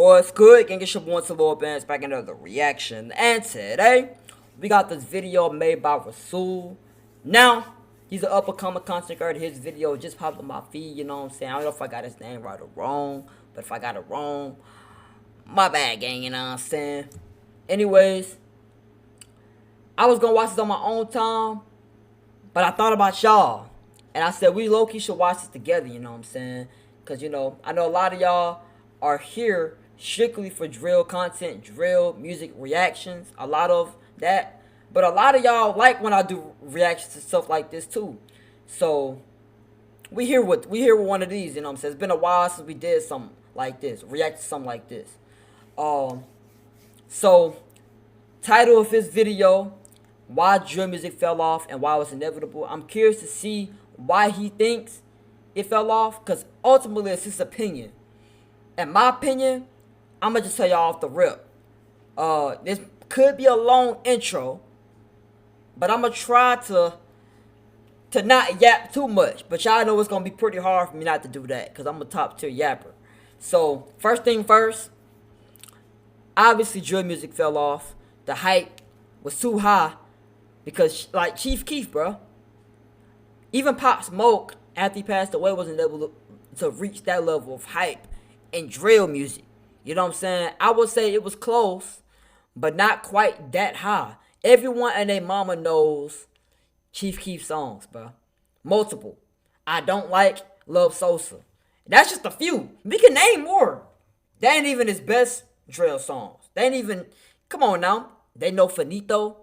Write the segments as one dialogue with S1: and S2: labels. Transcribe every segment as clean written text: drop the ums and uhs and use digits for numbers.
S1: What's good? Gang, it's your boy Lord Bands back into the reaction. And today, we got this video made by Rasul. Now, he's an up-and-coming content creator. His video just popped on my feed, you know what I'm saying? I don't know if I got his name right or wrong, but if I got it wrong, my bad, gang, you know what I'm saying? Anyways, I was gonna watch this on my own time, but I thought about y'all. And I said, we low-key should watch this together, you know what I'm saying? Because, you know, I know a lot of y'all are here strictly for drill content, drill music reactions, a lot of that. But a lot of y'all like when I do reactions to stuff like this too. So we here with one of these, you know what I'm saying? It's been a while since we did something like this, react to something like this. So title of his video, why drill music fell off and why it was inevitable. I'm curious to see why he thinks it fell off, because ultimately it's his opinion. In my opinion, I'm gonna just tell y'all off the rip. This could be a long intro, but I'm gonna try to not yap too much. But y'all know it's gonna be pretty hard for me not to do that, because I'm a top tier yapper. So first thing first, obviously drill music fell off. The hype was too high because, like, Chief Keef, bro. Even Pop Smoke, after he passed away, wasn't able to reach that level of hype in drill music. You know what I'm saying? I would say it was close, but not quite that high. Everyone and their mama knows Chief Keef songs, bro. Multiple. I Don't Like Love Sosa. That's just a few. We can name more. That ain't even his best drill songs. They ain't even, come on now. They know Finito.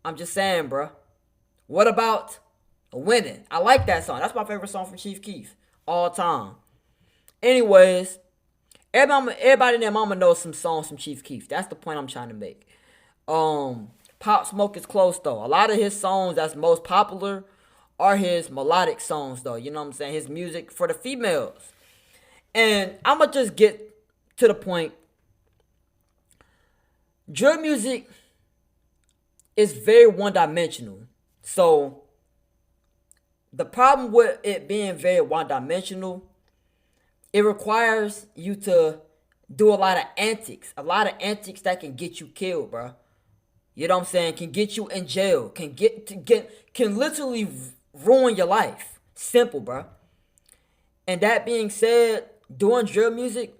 S1: I'm just saying, bro. What about Winning? I like that song. That's my favorite song from Chief Keef all time. Anyways, everybody and their mama knows some songs from Chief Keef. That's the point I'm trying to make. Pop Smoke is close though. A lot of his songs that's most popular are his melodic songs though. You know what I'm saying? His music for the females. And I'ma just get to the point. Drill music is very one-dimensional. So the problem with it being very one-dimensional, it requires you to do a lot of antics. A lot of antics that can get you killed, bro. You know what I'm saying? Can get you in jail. Can literally ruin your life. Simple, bro. And that being said, doing drill music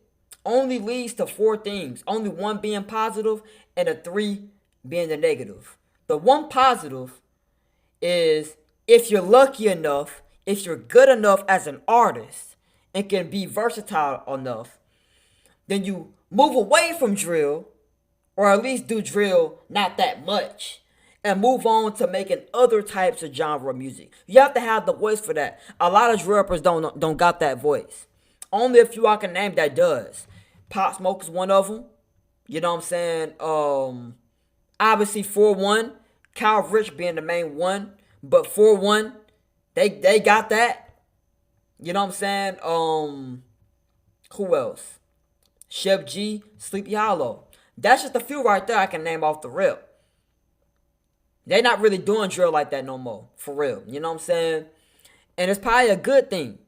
S1: only leads to 4 things. Only 1 being positive and the 3 being the negative. The 1 positive is if you're lucky enough, if you're good enough as an artist and can be versatile enough, then you move away from drill, or at least do drill not that much, and move on to making other types of genre music. You have to have the voice for that. A lot of drill rappers don't got that voice. Only a few I can name that does. Pop Smoke is one of them. You know what I'm saying? Obviously 4-1, Kyle Rich being the main one, but 4-1, they got that. You know what I'm saying? Who else? Chef G, Sleepy Hollow. That's just a few right there I can name off the rip. They're not really doing drill like that no more, for real. You know what I'm saying? And it's probably a good thing,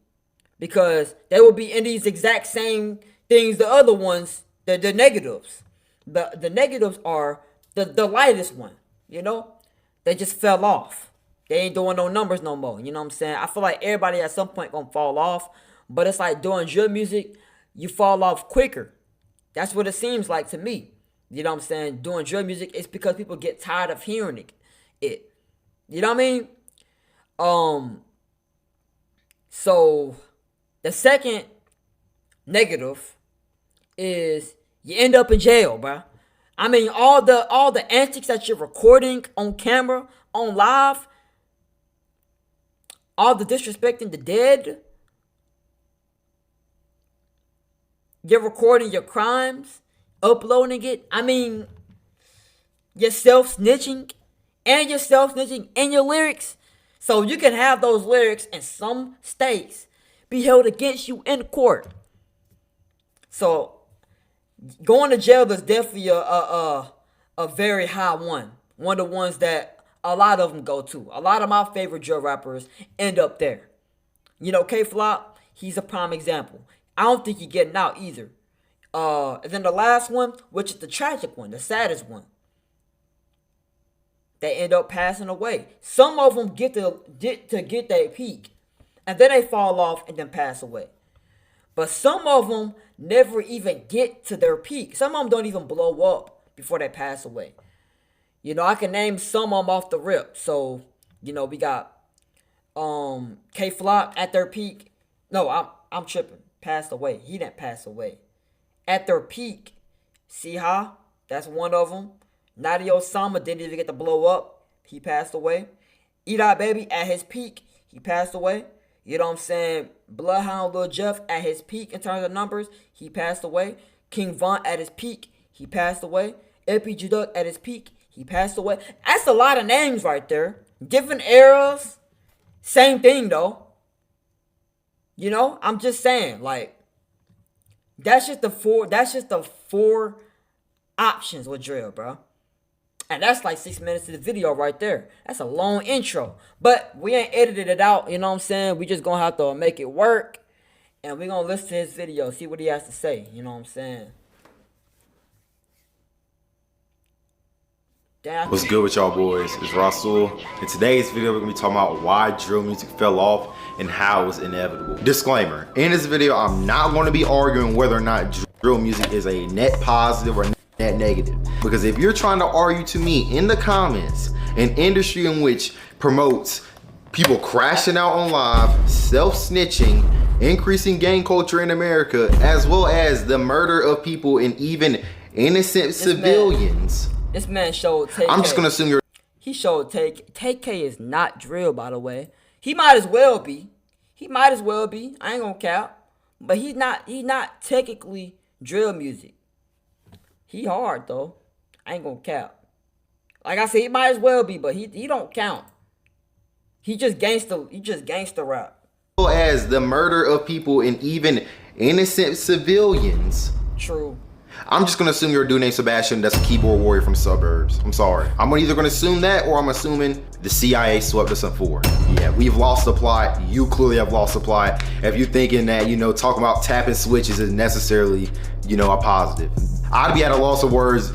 S1: because they will be in these exact same things the other ones, the negatives. The negatives are the lightest one, you know? They just fell off. They ain't doing no numbers no more. You know what I'm saying? I feel like everybody at some point gonna fall off. But it's like doing drill music, you fall off quicker. That's what it seems like to me. You know what I'm saying? Doing drill music, it's because people get tired of hearing it. You know what I mean? So the second negative is you end up in jail, bro. I mean, all the antics that you're recording on camera, on live, all the disrespecting the dead, you're recording your crimes, uploading it. I mean, you're self-snitching, and you're self-snitching in your lyrics. So you can have those lyrics in some states be held against you in court. So going to jail is definitely a very high one. One of the ones that a lot of them go to. A lot of my favorite drill rappers end up there. You know, K-Flop, he's a prime example. I don't think he's getting out either. And then the last one, which is the tragic one, the saddest one, they end up passing away. Some of them get their peak, and then they fall off and then pass away. But some of them never even get to their peak. Some of them don't even blow up before they pass away. You know, I can name some of them off the rip. So, you know, we got K Flock at their peak. No, I'm tripping. Passed away. He didn't pass away. At their peak, Siha, that's one of them. Nadia Osama didn't even get to blow up. He passed away. Eli Baby at his peak, he passed away. You know what I'm saying? Bloodhound Lil Jeff at his peak in terms of numbers, he passed away. King Von at his peak, he passed away. LPG Duck at his peak, he passed away. That's a lot of names right there. Different eras. Same thing though. You know, I'm just saying, like, that's just the four options with drill, bro. And that's like 6 minutes of the video right there. That's a long intro. But we ain't edited it out, you know what I'm saying? We just gonna have to make it work. And we gonna listen to his video, see what he has to say, you know what I'm saying?
S2: What's good with y'all boys? It's Rasul. In today's video, we're gonna be talking about why drill music fell off and how it was inevitable. Disclaimer, in this video, I'm not gonna be arguing whether or not drill music is a net positive or net negative. Because if you're trying to argue to me in the comments, an industry in which promotes people crashing out on live, self-snitching, increasing gang culture in America, as well as the murder of people and even innocent civilians.
S1: This man showed TK.
S2: I'm just gonna assume you're.
S1: He showed TK. TK is not drill, by the way. He might as well be. He might as well be. I ain't gonna cap. But he's not technically drill music. He hard though. I ain't gonna cap. Like I said, he might as well be, but he don't count. He just gangster rap.
S2: As the murder of people and even innocent civilians.
S1: True.
S2: I'm just gonna assume you're a dude named Sebastian that's a keyboard warrior from suburbs. I'm sorry. I'm either gonna assume that or I'm assuming the CIA swept us up forward. Yeah, we've lost the plot. You clearly have lost the plot. If you're thinking that, you know, talking about tapping switches is necessarily, you know, a positive. I'd be at a loss of words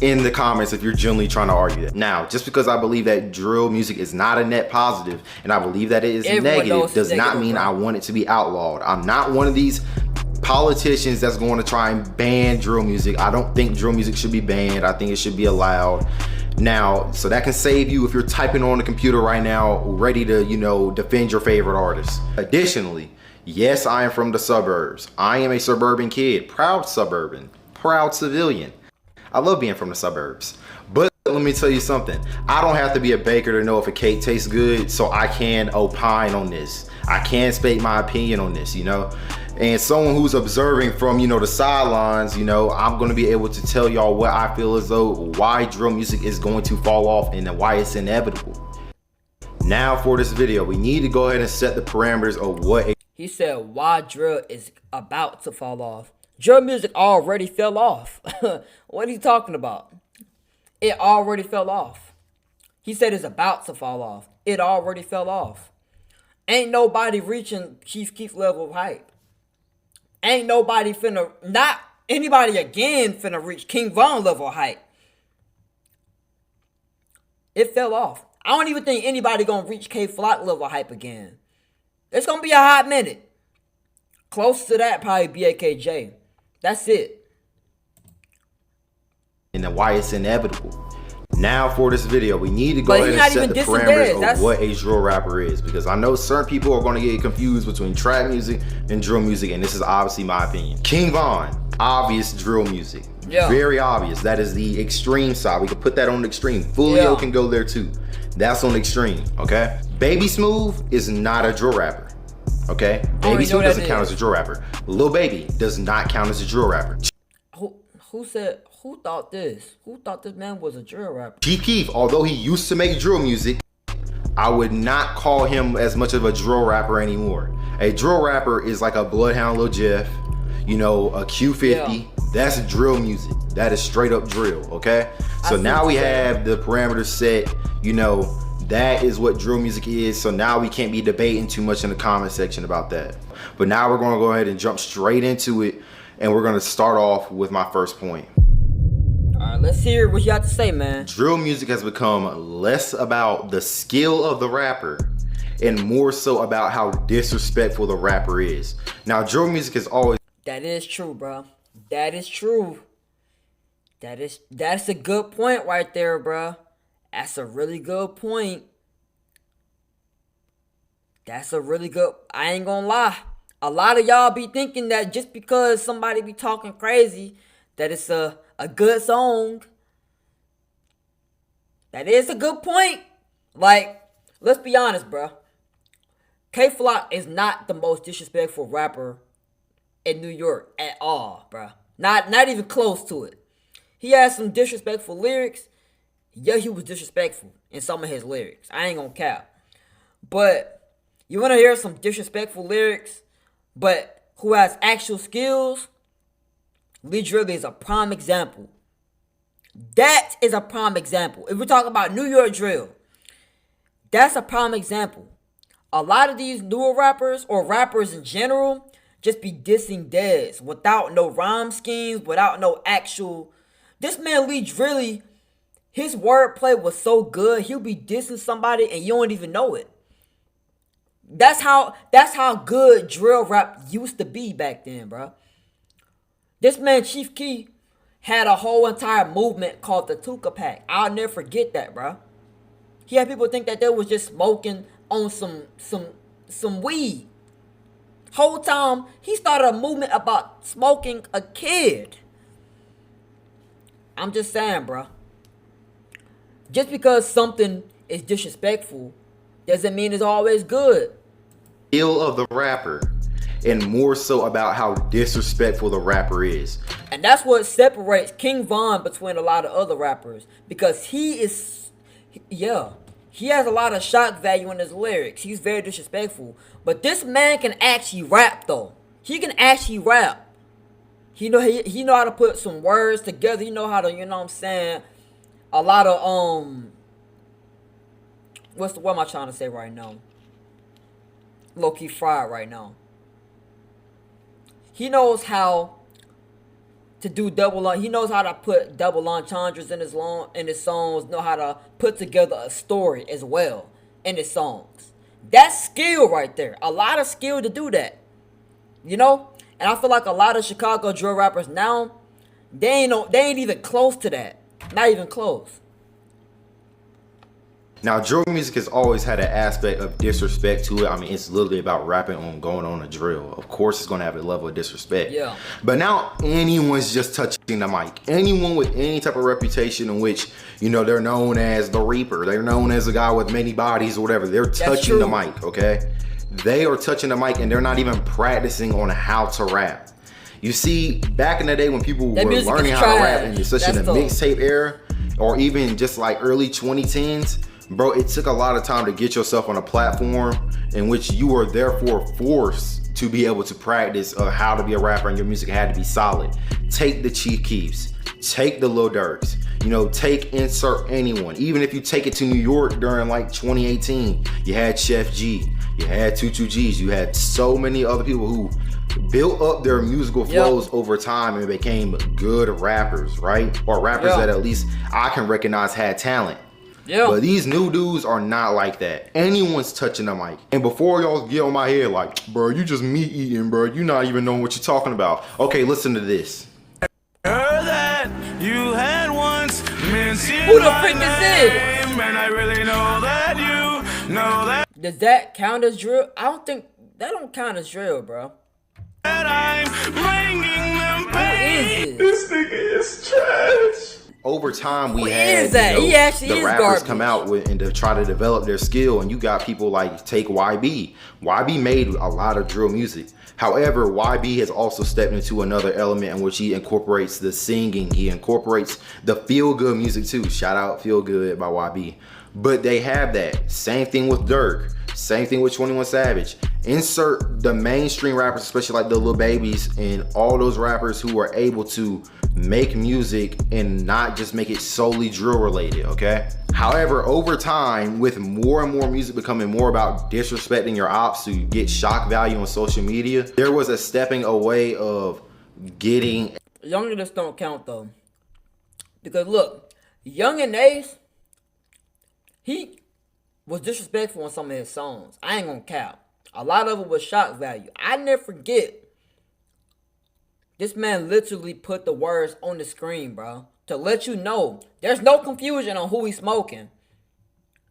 S2: in the comments if you're genuinely trying to argue that. Now, just because I believe that drill music is not a net positive and I believe that it is negative does not mean I want it to be outlawed. I'm not one of these politicians that's going to try and ban drill music. I don't think drill music should be banned. I think it should be allowed. Now, so that can save you if you're typing on the computer right now, ready to, you know, defend your favorite artist. Additionally, yes, I am from the suburbs. I am a suburban kid, proud suburban, proud civilian. I love being from the suburbs. But let me tell you something. I don't have to be a baker to know if a cake tastes good, so I can opine on this. I can state my opinion on this, you know? And someone who's observing from, you know, the sidelines, you know, I'm going to be able to tell y'all what I feel as though why drill music is going to fall off and why it's inevitable. Now for this video, we need to go ahead and set the parameters of what
S1: he said why drill is about to fall off. Drill music already fell off. What are you talking about? It already fell off. He said it's about to fall off. It already fell off. Ain't nobody reaching Chief Keef level of hype. Ain't nobody not anybody again finna reach King Von level of hype. It fell off. I don't even think anybody gonna reach K Flock level of hype again. It's gonna be a hot minute. Close to that, probably BAKJ. That's it.
S2: And why it's inevitable. Now for this video, we need to go ahead and set the parameters of what a drill rapper is, because I know certain people are going to get confused between trap music and drill music, and this is obviously my opinion. King Von, obvious drill music. Yeah. Very obvious. That is the extreme side. We can put that on the extreme. Fulio can go there too. That's on the extreme, okay? Baby Smooth is not a drill rapper, okay? Baby Smooth doesn't count as a drill rapper. Lil Baby does not count as a drill rapper.
S1: Who thought this? Who thought this man was a drill rapper?
S2: Chief Keef, although he used to make drill music, I would not call him as much of a drill rapper anymore. A drill rapper is like a Bloodhound Lil Jeff, you know, a Q50. Yeah. That's drill music. That is straight up drill, okay? So now we have the parameters set, you know, that is what drill music is. So now we can't be debating too much in the comment section about that. But now we're gonna go ahead and jump straight into it. and we're gonna start off with my first point.
S1: Alright, let's hear what you have to say, man.
S2: Drill music has become less about the skill of the rapper and more so about how disrespectful the rapper is. Now, drill music is always...
S1: That is true, bro. That is true. That's a good point right there, bro. That's a really good point. That's a really good... I ain't gonna lie. A lot of y'all be thinking that just because somebody be talking crazy, that it's a good song. That is a good point. Like, let's be honest, bro. K-Flock is not the most disrespectful rapper in New York at all, bro. Not even close to it. He has some disrespectful lyrics. Yeah, he was disrespectful in some of his lyrics. I ain't gonna cap. But you wanna hear some disrespectful lyrics, but who has actual skills? Lee Drilley is a prime example. That is a prime example. If we're talking about New York drill, that's a prime example. A lot of these newer rappers, or rappers in general, just be dissing Dez without no rhyme schemes, without no actual... This man Lee Drilley, his wordplay was so good, he'll be dissing somebody and you don't even know it. That's how good drill rap used to be back then, bro. This man Chief Keef had a whole entire movement called the Tuka Pack. I'll never forget that, bro. He had people think that they was just smoking on some weed. Whole time he started a movement about smoking a kid. I'm just saying, bro. Just because something is disrespectful doesn't mean it's always good.
S2: Skill of the rapper, and more so about how disrespectful the rapper is.
S1: And that's what separates King Von between a lot of other rappers. Because he has a lot of shock value in his lyrics. He's very disrespectful. But this man can actually rap, though. He can actually rap. He know how to put some words together. He know how to, you know what I'm saying, a lot of, what am I trying to say right now? Low-key fried right now. He knows how to do he knows how to put double entendres in his songs, know how to put together a story as well in his songs. That's skill right there. A lot of skill to do that. You know? And I feel like a lot of Chicago drill rappers now, they ain't even close to that. Not even close.
S2: Now, drill music has always had an aspect of disrespect to it. I mean, it's literally about rapping on going on a drill. Of course, it's going to have a level of disrespect.
S1: Yeah.
S2: But now, anyone's just touching the mic. Anyone with any type of reputation in which, you know, they're known as the Reaper. They're known as a guy with many bodies or whatever. They're touching the mic, okay? They are touching the mic and they're not even practicing on how to rap. You see, back in the day when people were learning how to rap, and especially in the mixtape era, or even just like early 2010s, bro, it took a lot of time to get yourself on a platform in which you were therefore forced to be able to practice how to be a rapper, and your music had to be solid. Take the Chief Keefs, take the Lil Durks, you know, insert anyone. Even if you take it to New York during like 2018, you had Chef G, you had 22Gs, you had so many other people who built up their musical flows over time and became good rappers, right? Or rappers that at least I can recognize had talent. Yeah. But these new dudes are not like that. Anyone's touching the mic. And before y'all get on my head like, bro, you just meat eating, bro. You not even knowing what you're talking about. Okay, listen to this.
S3: That you had once
S1: who the freak is this?
S3: And I really know that you know that.
S1: Does that count as drill? I don't think that don't count as drill, bro.
S3: That I'm bringing them
S1: pain.
S3: This nigga is trash.
S2: Over time, we
S1: had
S2: the rappers come out and to try to develop their skill, and you got people like take YB. YB made a lot of drill music. However, YB has also stepped into another element in which he incorporates the singing. He incorporates the feel-good music too. Shout out Feel Good by YB. But they have that. Same thing with Durk. Same thing with 21 Savage. Insert the mainstream rappers, especially like the Lil Babies and all those rappers who are able to make music and not just make it solely drill related, okay? However, over time, with more and more music becoming more about disrespecting your ops to get shock value on social media, there was a stepping away of getting.
S1: Young and Ace don't count though. Because look, Young and Ace, he was disrespectful on some of his songs. I ain't gonna cap. A lot of it was shock value. I never forget. This man literally put the words on the screen, bro. To let you know. There's no confusion on who he's smoking.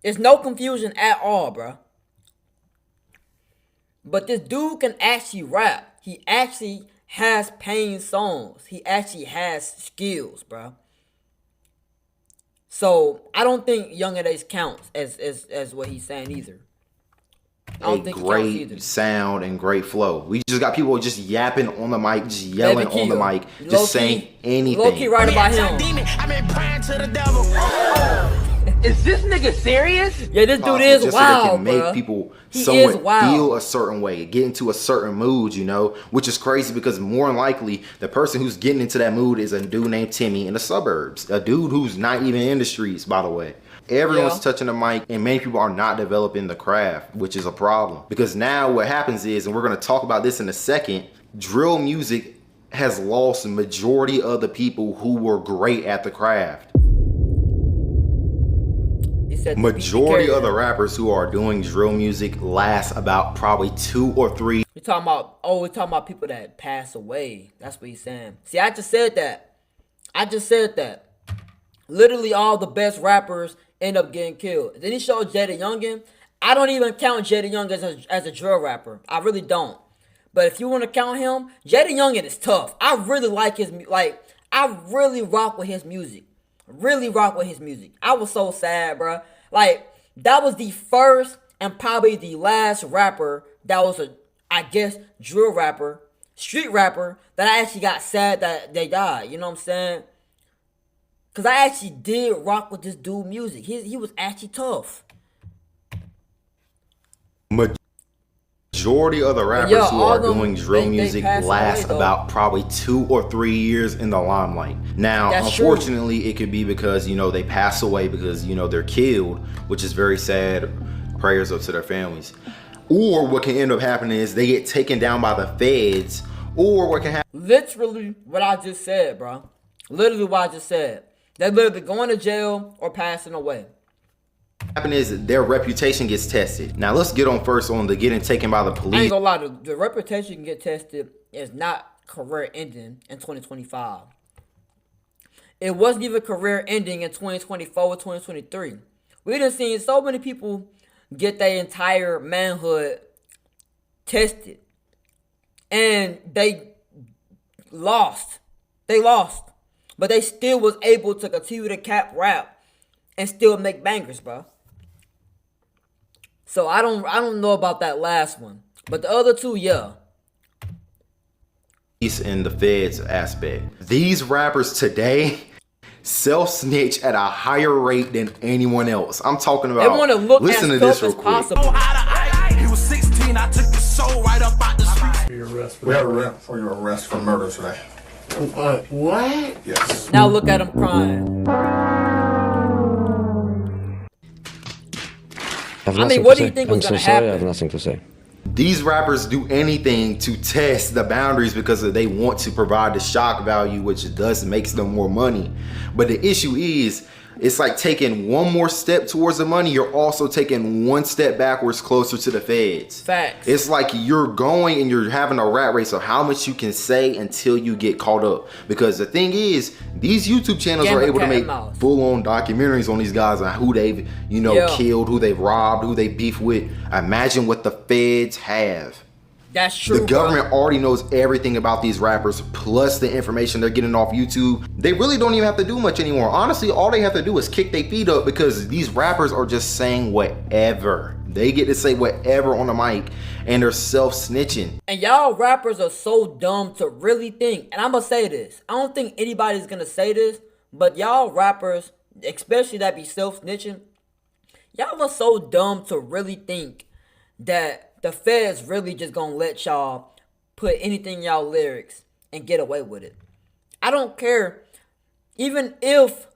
S1: There's no confusion at all, bro. But this dude can actually rap. He actually has pain songs. He actually has skills, bro. So I don't think Young and Ace counts as what he's saying either. I don't
S2: A
S1: think he counts either.
S2: great sound and great flow. We just got people just yapping on the mic, just yelling
S1: Baby
S2: on the
S1: Keem.
S2: mic,
S1: Low-key-
S2: just saying anything.
S1: Low-key right about him.
S3: I've been praying to the devil.
S4: Is this nigga serious?
S1: Yeah, this dude
S2: Possible,
S1: is
S2: just
S1: wild,
S2: so they can make
S1: bruh.
S2: people
S1: He is
S2: somewhat
S1: wild.
S2: feel a certain way, get into a certain mood, you know, which is crazy because more than likely the person who's getting into that mood is a dude named Timmy in the suburbs, a dude who's not even in the streets, by the way. Everyone's
S1: Yeah.
S2: touching the mic, and many people are not developing the craft, which is a problem. Because now what happens is, and we're going to talk about this in a second, drill music has lost the majority of the people who were great at the craft.
S1: He said
S2: Majority of the rappers who are doing drill music last about probably 2 or 3.
S1: we're talking about people that pass away. That's what he's saying. See, I just said that. Literally all the best rappers end up getting killed. Then he showed Jada Youngin. I don't even count Jada Youngin as a drill rapper. I really don't. But if you want to count him, Jada Youngin is tough. I really like I really rock with his music. Really rock with his music. I was so sad, bro. Like, that was the first and probably the last rapper that was I guess, drill rapper, street rapper, that I actually got sad that they died. You know what I'm saying? Because I actually did rock with this dude music. He was actually tough.
S2: Majority of the rappers
S1: Yeah,
S2: who
S1: all
S2: are
S1: of them,
S2: doing drill
S1: they
S2: music
S1: pass away,
S2: last
S1: though.
S2: about probably 2 or 3 years in the limelight. Now,
S1: That's true.
S2: unfortunately, it could be because, you know, they pass away because, you know, they're killed, which is very sad. Prayers up to their families. Or what can end up happening is they get taken down by the feds. Or what can happen
S1: Literally what I just said, bro. Literally what I just said. They're literally going to jail or passing away.
S2: is their reputation gets tested. Now, let's get on first on the getting taken by the
S1: I ain't
S2: police.
S1: gonna lie, the reputation can get tested is not career ending in 2025. It wasn't even career ending in 2024 or 2023. We done seen so many people get their entire manhood tested. And they lost. But they still was able to continue to cap rap and still make bangers, bro. So I don't know about that last one. But the other two, yeah.
S2: In the feds aspect. These rappers today self-snitch at a higher rate than anyone else. I'm talking about.
S1: They want to look
S2: listen
S1: as
S2: to this
S1: tough
S2: real
S1: as
S2: quick.
S1: possible.
S3: He was 16, I took his soul right up out the street.
S5: We have a rep for your arrest for murder today.
S4: What?
S5: Yes.
S1: Now look at him crying. I mean, what do you think was gonna happen?
S6: I have nothing to say.
S2: These rappers do anything to test the boundaries because they want to provide the shock value, which does makes them more money. But the issue is, it's like taking one more step towards the money. You're also taking one step backwards closer to the feds.
S1: Facts.
S2: It's like you're going and you're having a rat race of how much you can say until you get caught up. Because the thing is, these YouTube channels
S1: Game
S2: are
S1: of
S2: able to
S1: cat and
S2: make
S1: mouse.
S2: full-on documentaries on these guys and who they've, you know,
S1: Yeah.
S2: killed, who they've robbed, who they beef with. Imagine what the feds have.
S1: That's true.
S2: The government already knows everything about these rappers, plus the information they're getting off YouTube. They really don't even have to do much anymore. Honestly, all they have to do is kick their feet up because these rappers are just saying whatever. They get to say whatever on the mic and they're self-snitching.
S1: And y'all rappers are so dumb to really think. And I'm gonna say this. I don't think anybody's gonna say this, but y'all rappers, especially that be self-snitching, y'all are so dumb to really think that the feds really just gonna let y'all put anything in y'all lyrics and get away with it. I don't care. Even if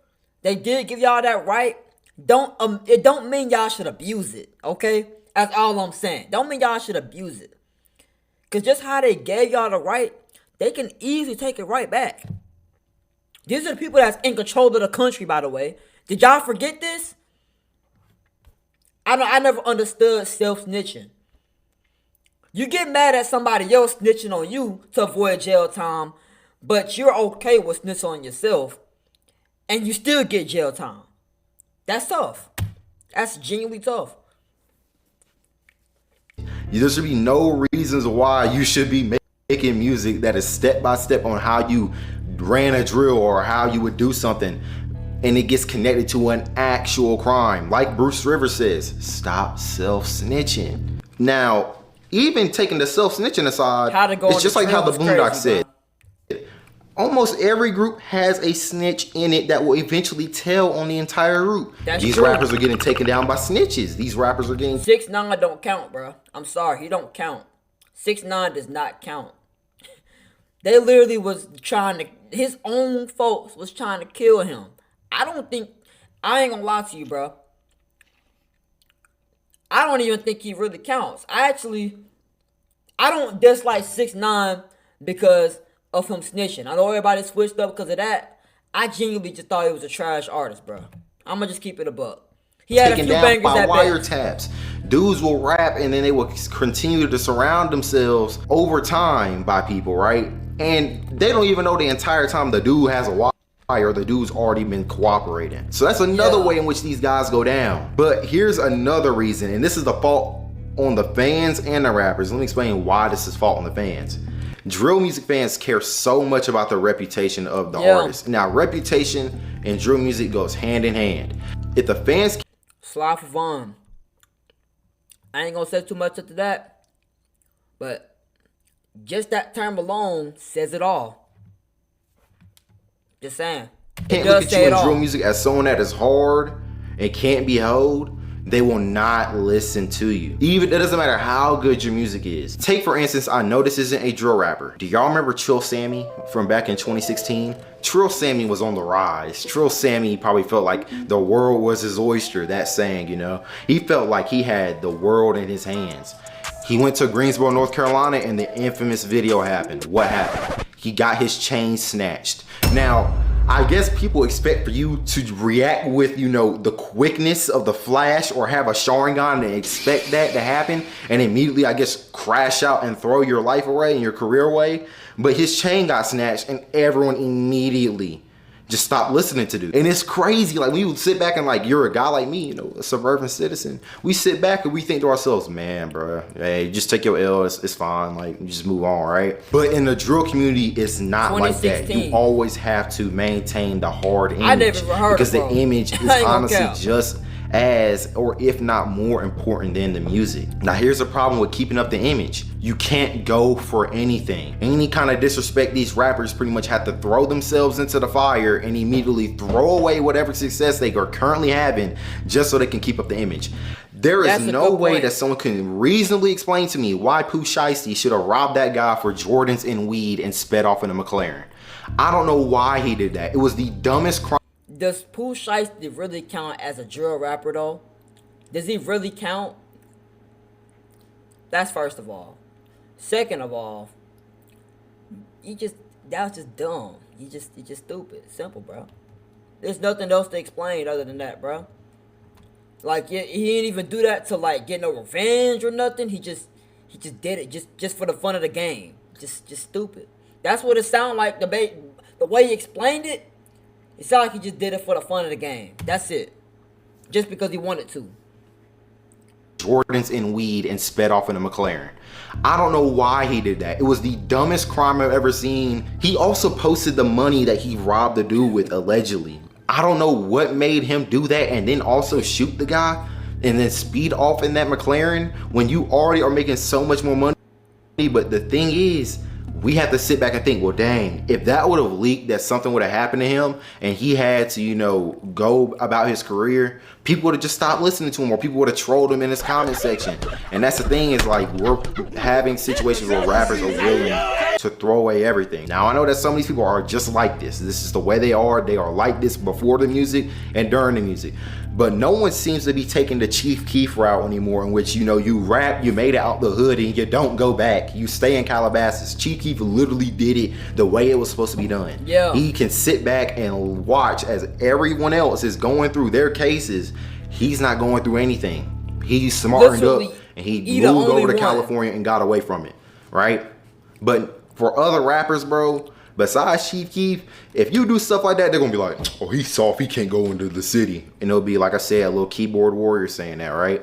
S1: they did give y'all that right, it don't mean y'all should abuse it, okay? That's all I'm saying. Don't mean y'all should abuse it. Cause just how they gave y'all the right, they can easily take it right back. These are the people that's in control of the country, by the way. Did y'all forget this? I never understood self-snitching. You get mad at somebody else snitching on you to avoid jail time, but you're okay with snitching on yourself, and you still get jail time. That's tough. That's genuinely tough.
S2: There should be no reasons why you should be making music that is step by step on how you ran a drill or how you would do something, and it gets connected to an actual crime. Like Bruce Rivers says, stop self-snitching. Now, even taking the self-snitching aside, it's just like how the Boondocks said. Almost every group has a snitch in it that will eventually tell on the entire group. These rappers are getting taken down by snitches. These rappers are getting...
S1: 6ix9ine don't count, bro. I'm sorry, he don't count. 6ix9ine does not count. They literally was trying to... His own folks was trying to kill him. I ain't gonna lie to you, bro. I don't even think he really counts. I don't dislike 6ix9ine because of him snitching. I know everybody switched up because of that. I genuinely just thought he was a trash artist, bro. I'm gonna just keep it a buck. He had a few bangers
S2: by
S1: that
S2: wiretaps. Dudes will rap and then they will continue to surround themselves over time by people, right? And they don't even know the entire time the dude has a wire, the dude's already been cooperating. So that's another way in which these guys go down. But here's another reason, and this is the fault on the fans and the rappers. Let me explain why this is fault on the fans. Drill music fans care so much about the reputation of the artist. Now, reputation and drill music goes hand in hand. If the fans...
S1: Slide for Vaughn. I ain't gonna say too much after that, but just that term alone says it all. Just saying.
S2: Can't look at you in drill music as someone that is hard and can't be held. They will not listen to you. Even, it doesn't matter how good your music is. Take for instance, I know this isn't a drill rapper. Do y'all remember Trill Sammy from back in 2016? Trill Sammy was on the rise. Trill Sammy probably felt like the world was his oyster, that saying, you know? He felt like he had the world in his hands. He went to Greensboro, North Carolina, and the infamous video happened. What happened? He got his chain snatched. Now, I guess people expect for you to react with, you know, the quickness of the Flash or have a Sharingan and expect that to happen and immediately, I guess, crash out and throw your life away and your career away. But his chain got snatched and everyone immediately just stopped listening to dude. And it's crazy. Like, we would sit back and, like, you're a guy like me, you know, a suburban citizen. We sit back and we think to ourselves, man, bro, hey, just take your L. It's fine. Like, you just move on, right? But in the drill community, it's not like that. You always have to maintain the hard image.
S1: I never heard
S2: because the image is honestly just as, or if not more important than the music. Now, here's the problem with keeping up the image. You can't go for anything. Any kind of disrespect, these rappers pretty much have to throw themselves into the fire and immediately throw away whatever success they are currently having just so they can keep up the image. There is no way that someone can reasonably explain to me why Pooh Shiesty should have robbed that guy for Jordans and weed and sped off in a McLaren. I don't know why he did that. It was the dumbest crime.
S1: Does Pooh Shiesty really count as a drill rapper though? Does he really count? That's first of all. Second of all, that was just dumb. You just stupid. Simple, bro. There's nothing else to explain other than that, bro. Like, he didn't even do that to, like, get no revenge or nothing. He just did it just for the fun of the game. Just stupid. That's what it sounded like. The way he explained it, it sounded like he just did it for the fun of the game. That's it. Just because he wanted to.
S2: Jordans and weed and sped off in a McLaren. I don't know why he did that. It was the dumbest crime I've ever seen. He also posted the money that he robbed the dude with, allegedly. I don't know what made him do that and then also shoot the guy and then speed off in that McLaren when you already are making so much more money. But the thing is, we have to sit back and think, well, dang, if that would have leaked, that something would have happened to him and he had to, you know, go about his career, people would have just stopped listening to him, or people would have trolled him in his comment section. And that's the thing, is like, we're having situations where rappers are willing to throw away everything. Now, I know that some of these people are just like this. This is the way they are. They are like this before the music and during the music. But no one seems to be taking the Chief Keef route anymore, in which, you know, you rap, you made it out the hood, and you don't go back. You stay in Calabasas. Chief Keef literally did it the way it was supposed to be done.
S1: Yeah.
S2: He can sit back and watch as everyone else is going through their cases. He's not going through anything. He's smartened
S1: Literally,
S2: up, and he
S1: he the
S2: moved
S1: only
S2: over to
S1: one.
S2: California and got away from it, right? But for other rappers, bro, besides Chief Keef, if you do stuff like that, they're gonna be like, oh, he's soft, he can't go into the city. And it'll be, like I said, a little keyboard warrior saying that, right?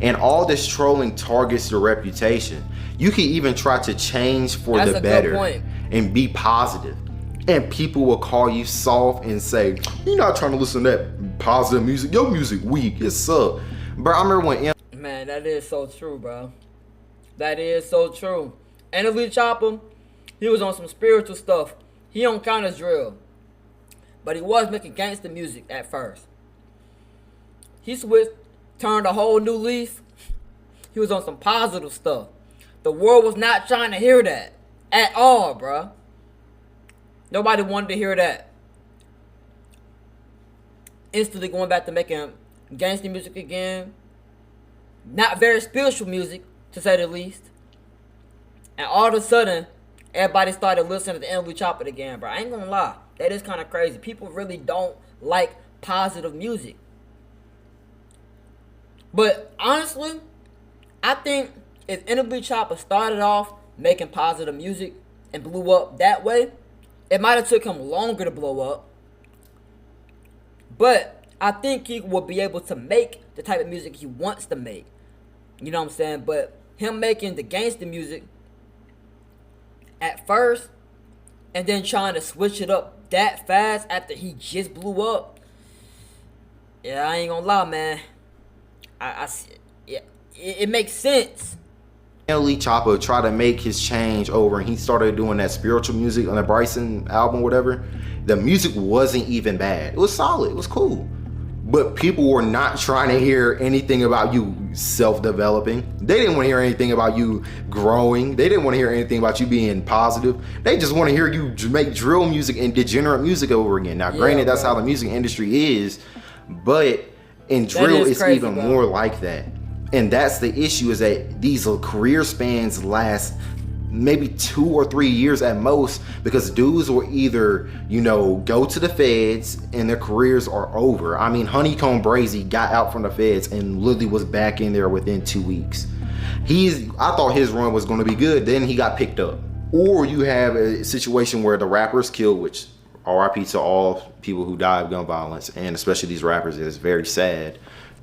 S2: And all this trolling targets your reputation. You can even try to change for
S1: That's
S2: the
S1: a good
S2: better
S1: point.
S2: and be positive. And people will call you soft and say, you're not trying to listen to that positive music. Your music weak, it suck. Bro, I remember when
S1: Man, that is so true, bro. That is so true. And Elite Chopper, he was on some spiritual stuff. He on kind of drill. But he was making gangster music at first. He switched, turned a whole new leaf. He was on some positive stuff. The world was not trying to hear that at all, bro. Nobody wanted to hear that. Instantly going back to making gangster music again. Not very spiritual music, to say the least. And all of a sudden, everybody started listening to the Elite Chopper again, bro. I ain't gonna lie. That is kind of crazy. People really don't like positive music. But honestly, I think if NLB Chopper started off making positive music and blew up that way, it might have took him longer to blow up. But I think he will be able to make the type of music he wants to make. You know what I'm saying? But him making the gangster music at first and then trying to switch it up that fast after he just blew up. Yeah, I ain't gonna lie, man. It makes sense.
S2: Elite Chopper tried to make his change over and he started doing that spiritual music on the Bryson album or whatever. The music wasn't even bad. It was solid. It was cool. But people were not trying to hear anything about you self-developing. They didn't want to hear anything about you growing. They didn't want to hear anything about you being positive. They just want to hear you make drill music and degenerate music over again. Now, granted, that's how the music industry is, but in drill, it's
S1: crazy,
S2: even
S1: bro.
S2: more like that. And that's the issue, is that these career spans last maybe 2 or 3 years at most, because dudes will either, you know, go to the feds and their careers are over. I mean, Honeycomb Brazy got out from the feds and literally was back in there within 2 weeks. I thought his run was going to be good, then he got picked up. Or you have a situation where the rapper is killed, which RIP to all people who die of gun violence, and especially these rappers. It is very sad.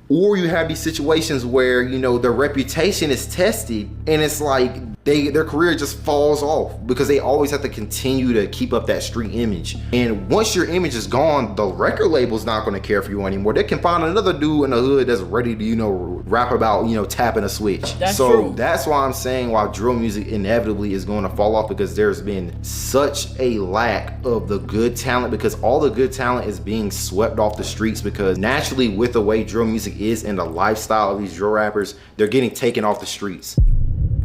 S2: Or you have these situations where, you know, their reputation is tested and it's like their career just falls off because they always have to continue to keep up that street image. And once your image is gone, the record label's not going to care for you anymore. They can find another dude in the hood that's ready to, you know, rap about, you know, tapping a switch.
S1: That's
S2: so
S1: true.
S2: That's why I'm saying why drill music inevitably is going to fall off, because there's been such a lack of the good talent, because all the good talent is being swept off the streets, because naturally with the way drill music is and the lifestyle of these drill rappers, they're getting taken off the streets.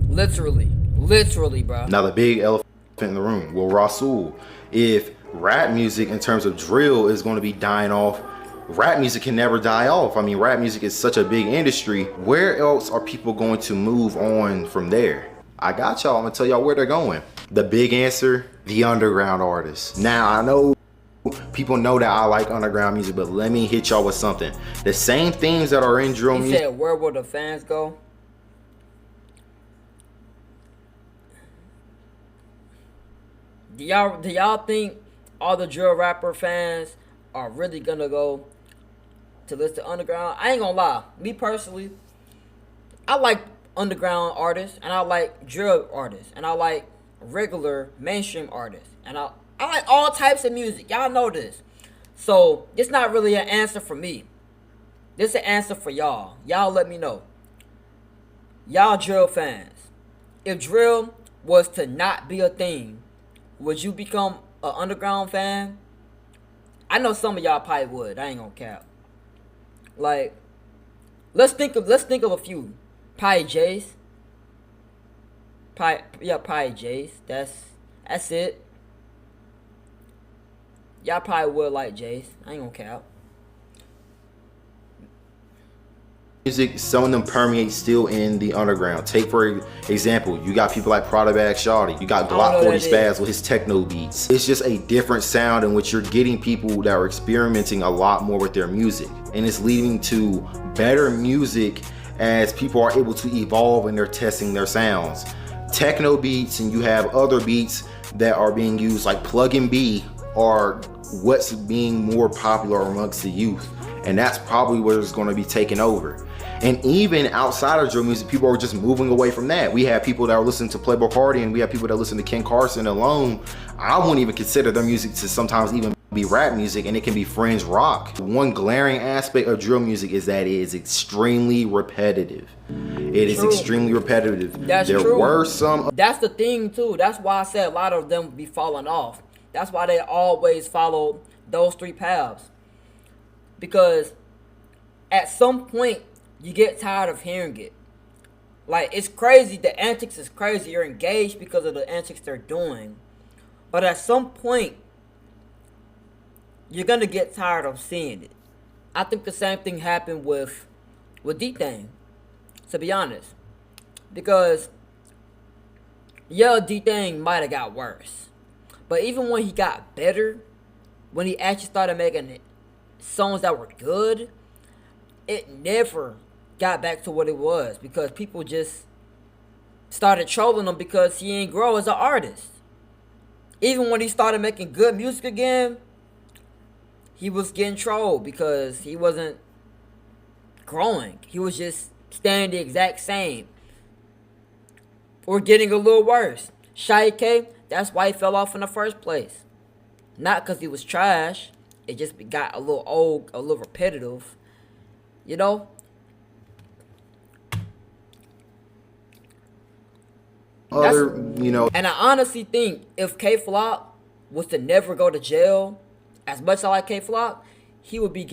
S1: Literally, bro.
S2: Now the big elephant in the room, well, Rasul, if rap music in terms of drill is going to be dying off, rap music can never die off. I mean, rap music is such a big industry. Where else are people going to move on from there? I got y'all. I'm gonna tell y'all where they're going. The big answer, the underground artists. Now I know people know that I like underground music, but let me hit y'all with something. The same themes that are in drill
S1: He
S2: music.
S1: said, where will the fans go? Do y'all think all the drill rapper fans are really gonna go to listen to underground? I ain't gonna lie. Me personally, I like underground artists, and I like drill artists, and I like regular mainstream artists, and I like all types of music. Y'all know this. So it's not really an answer for me. This is an answer for y'all. Y'all let me know. Y'all drill fans. If drill was to not be a thing, would you become an underground fan? I know some of y'all probably would. I ain't gonna cap. Like, let's think of a few. Probably Jace. Probably Jace. That's it. Y'all probably would like Jace. I ain't gonna cap.
S2: music, some of them permeate still in the underground. Take for example, you got people like Prada Bag Shawty, you got Glock 40 Spaz with his techno beats. It's just a different sound in which you're getting people that are experimenting a lot more with their music, and it's leading to better music as people are able to evolve and they're testing their sounds. Techno beats, and you have other beats that are being used like Plug and B, are what's being more popular amongst the youth, and that's probably where it's going to be taken over. And even outside of drill music, people are just moving away from that. We have people that are listening to Playboi Carti, and we have people that listen to Ken Carson alone. I wouldn't even consider their music to sometimes even be rap music, and it can be fringe rock. One glaring aspect of drill music is that it is extremely repetitive. It is extremely repetitive.
S1: That's
S2: there
S1: true.
S2: were some.
S1: That's the thing too. That's why I said a lot of them be falling off. That's why they always follow those three paths. Because at some point you get tired of hearing it. Like, it's crazy. The antics is crazy. You're engaged because of the antics they're doing. But at some point you're gonna get tired of seeing it. I think the same thing happened with D-Thang, to be honest. Because yeah, D-Thang might have got worse. But even when he got better, when he actually started making songs that were good, it never got back to what it was, because people just started trolling him because he ain't grow as an artist. Even when he started making good music again, he was getting trolled because he wasn't growing. He was just staying the exact same, or getting a little worse. Shy K, that's why he fell off in the first place. Not because he was trash. It just got a little old, a little repetitive. You know? And I honestly think if K-Flock was to never go to jail, as much as I like K-Flock, he would be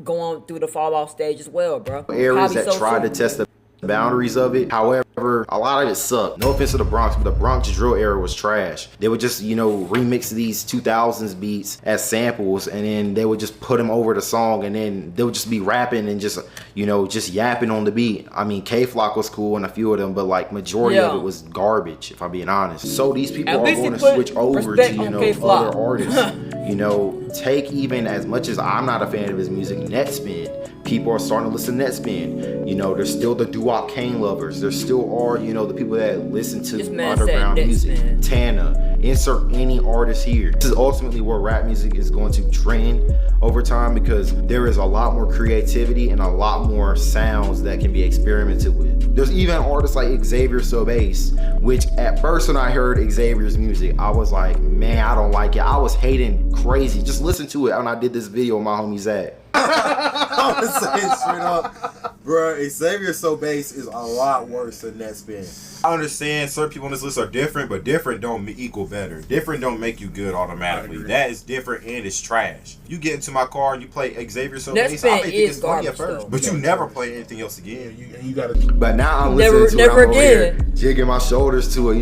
S1: going through the fall off stage as well, bro.
S2: Areas that tried to test the boundaries of it. However, a lot of it sucked. No offense to the Bronx, but the Bronx drill era was trash. They would just, remix these 2000s beats as samples, and then they would just put them over the song, and then they would just be rapping and just yapping on the beat. I mean, K-Flock was cool and a few of them, but like majority of it was garbage, if I'm being honest. So these people are going to switch over to, other artists. Take even as much as I'm not a fan of his music, Netspin. People are starting to listen to Netspin. There's still the doo-wop Kane lovers. There still are, the people that listen to underground music. Tana, insert any artist here. This is ultimately where rap music is going to trend over time, because there is a lot more creativity and a lot more sounds that can be experimented with. There's even artists like Xavier Sobase, which at first when I heard Xavier's music, I was like, man, I don't like it. I was hating crazy. Just listen to it when I did this video with my homie Zach.
S6: I'm gonna say it straight up, bro. Xavier Sobase is a lot worse than Netspin.
S7: I understand certain people on this list are different, but different don't equal better. Different don't make you good automatically. That is different, and it's trash. You get into my car and you play Xavier Sobase, I may think it's funny at first, but you never play anything else again.
S6: You gotta.
S2: But now I'm listening to
S1: never
S2: it. I'm over here
S1: again.
S2: jigging my shoulders to it.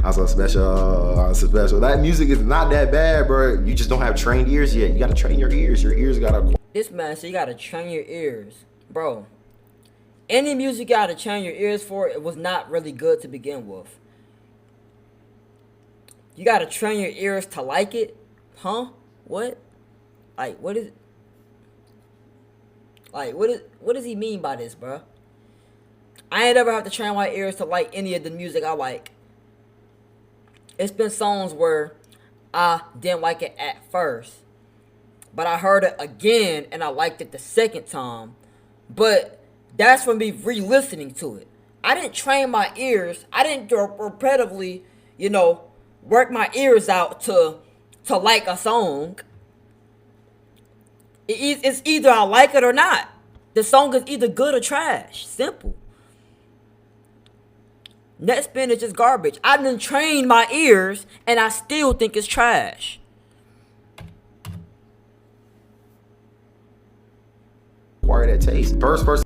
S2: I'm so special. I'm so special. That music is not that bad, bro. You just don't have trained ears yet. You gotta train your ears. Your ears gotta.
S1: This man said you gotta train your ears. Bro, any music you gotta train your ears for, it was not really good to begin with. You gotta train your ears to like it? Huh? What? Like, what is... Like, what does he mean by this, bro? I ain't ever have to train my ears to like any of the music I like. It's been songs where I didn't like it at first, but I heard it again and I liked it the second time. But that's from me re-listening to it. I didn't train my ears. I didn't repetitively, work my ears out to like a song. It's either I like it or not. The song is either good or trash. Simple. Netspin is just garbage. I done trained my ears and I still think it's trash.
S2: Acquire that taste. First person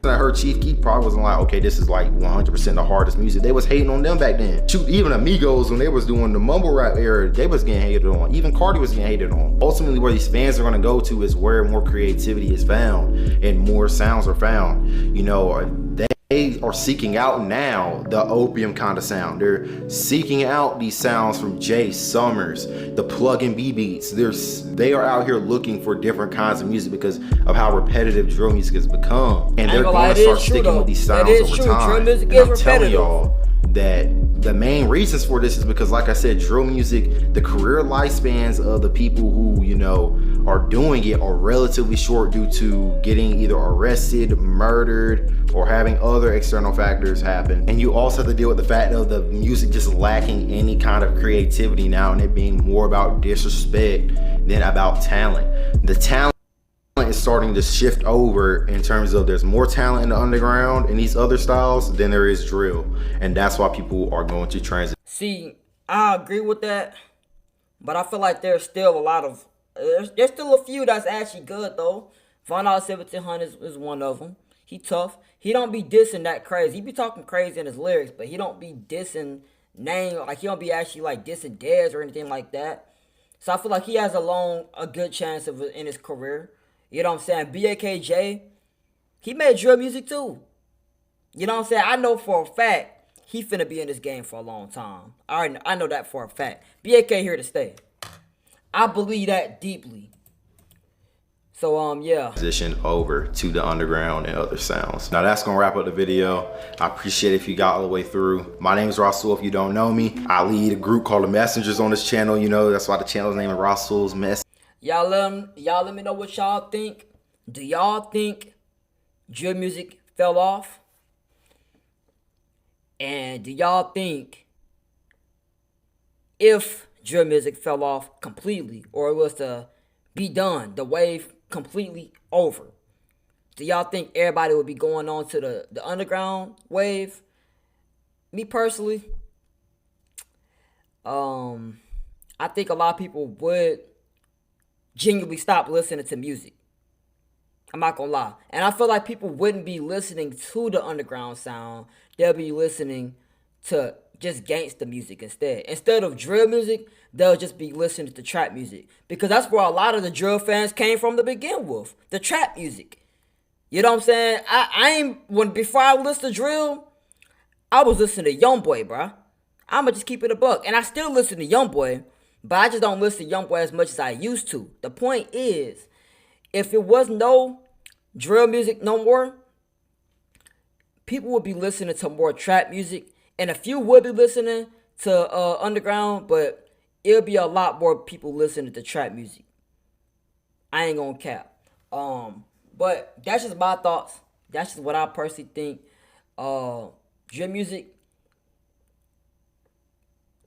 S2: that heard Chief Keef probably wasn't like, okay, this is like 100% the hardest music. They was hating on them back then. Shoot, even Amigos, when they was doing the mumble rap era, they was getting hated on. Even Cardi was getting hated on. Ultimately, where these fans are gonna go to is where more creativity is found and more sounds are found. You know, they are seeking out now the opium kind of sound. They're seeking out these sounds from Jay Summers, the plug and B beats. They are out here looking for different kinds of music because of how repetitive drill music has become. And they're going to start sticking with these sounds over time.
S1: Drill music
S2: and
S1: is
S2: I'm telling
S1: repetitive.
S2: y'all that the main reasons for this is because, like I said, drill music, the career lifespans of the people who, you know, are doing it are relatively short due to getting either arrested, murdered, or having other external factors happen. And you also have to deal with the fact of the music just lacking any kind of creativity now, and it being more about disrespect than about talent. The talent is starting to shift over in terms of there's more talent in the underground and these other styles than there is drill, and that's why people are going to transit.
S1: See, I agree with that, but I feel like there's still a lot of there's still a few that's actually good though. Von 1700 is one of them. He tough. He don't be dissing that crazy. He be talking crazy in his lyrics, but he don't be dissing name, like he don't be actually like dissing Dez or anything like that. So I feel like he has a good chance of in his career. You know what I'm saying? BAKJ, he made drill music too. You know what I'm saying? I know for a fact he finna be in this game for a long time. I know that for a fact. BAK here to stay. I believe that deeply. So yeah.
S2: Transition over to the underground and other sounds. Now that's gonna wrap up the video. I appreciate it if you got all the way through. My name is Rasul. If you don't know me, I lead a group called the Messengers on this channel. You know, that's why the channel's name is Rasul's Mess.
S1: Y'all let me know what y'all think. Do y'all think drill music fell off? And do y'all think if drill music fell off completely, or it was to be done, the wave completely over, do y'all think everybody would be going on to the underground wave? Me personally, I think a lot of people would genuinely stop listening to music. I'm not gonna lie. And I feel like people wouldn't be listening to the underground sound. They'll be listening to just gangsta music instead. Instead of drill music, they'll just be listening to trap music. Because that's where a lot of the drill fans came from to begin with. The trap music. You know what I'm saying? Before I listened to drill, I was listening to Youngboy, bruh. I'ma just keep it a buck. And I still listen to Youngboy, but I just don't listen to Youngboy as much as I used to. The point is, if it was no drill music no more, people would be listening to more trap music. And a few would be listening to underground, but it'll be a lot more people listening to trap music. I ain't gonna cap. But that's just my thoughts. That's just what I personally think. Drill music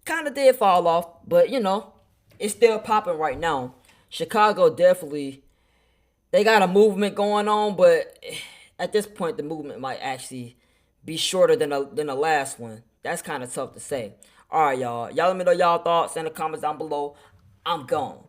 S1: kind of did fall off, but you know, it's still popping right now. Chicago definitely, they got a movement going on, but at this point the movement might actually be shorter than the last one. That's kind of tough to say. All right, y'all. Y'all let me know y'all thoughts in the comments down below. I'm gone.